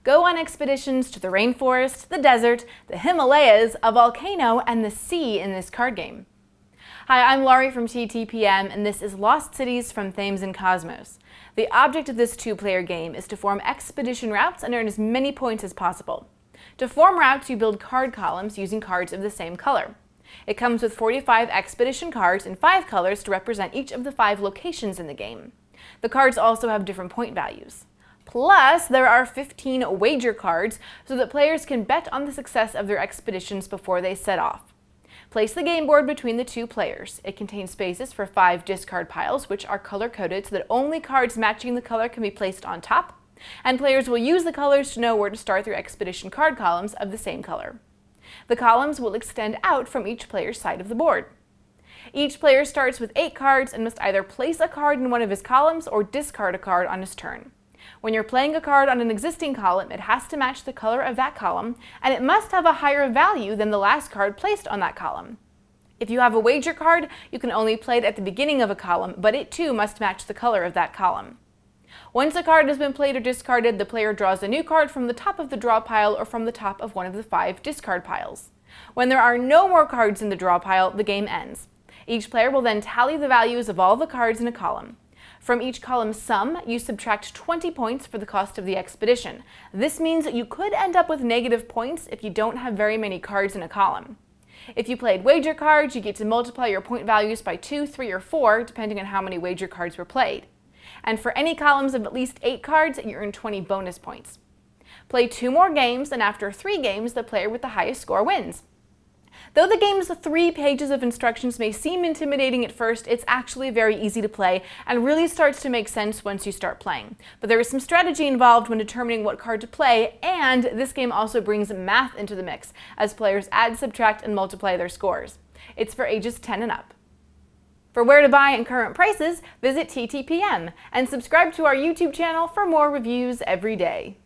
Go on expeditions to the rainforest, the desert, the Himalayas, a volcano, and the sea in this card game. Hi, I'm Laurie from TTPM, and this is Lost Cities from Thames and Kosmos. The object of this two-player game is to form expedition routes and earn as many points as possible. To form routes, you build card columns using cards of the same color. It comes with 45 expedition cards in 5 colors to represent each of the 5 locations in the game. The cards also have different point values. Plus, there are 15 wager cards so that players can bet on the success of their expeditions before they set off. Place the game board between the two players. It contains spaces for 5 discard piles, which are color-coded so that only cards matching the color can be placed on top, and players will use the colors to know where to start their expedition card columns of the same color. The columns will extend out from each player's side of the board. Each player starts with 8 cards and must either place a card in one of his columns or discard a card on his turn. When you're playing a card on an existing column, it has to match the color of that column, and it must have a higher value than the last card placed on that column. If you have a wager card, you can only play it at the beginning of a column, but it too must match the color of that column. Once a card has been played or discarded, the player draws a new card from the top of the draw pile or from the top of one of the 5 discard piles. When there are no more cards in the draw pile, the game ends. Each player will then tally the values of all the cards in a column. From each column's sum, you subtract 20 points for the cost of the expedition. This means that you could end up with negative points if you don't have very many cards in a column. If you played wager cards, you get to multiply your point values by 2, 3, or 4, depending on how many wager cards were played. And for any columns of at least 8 cards, you earn 20 bonus points. Play 2 more games, and after 3 games, the player with the highest score wins. Though the game's 3 pages of instructions may seem intimidating at first, it's actually very easy to play and really starts to make sense once you start playing. But there is some strategy involved when determining what card to play, and this game also brings math into the mix as players add, subtract, and multiply their scores. It's for ages 10 and up. For where to buy and current prices, visit TTPM and subscribe to our YouTube channel for more reviews every day.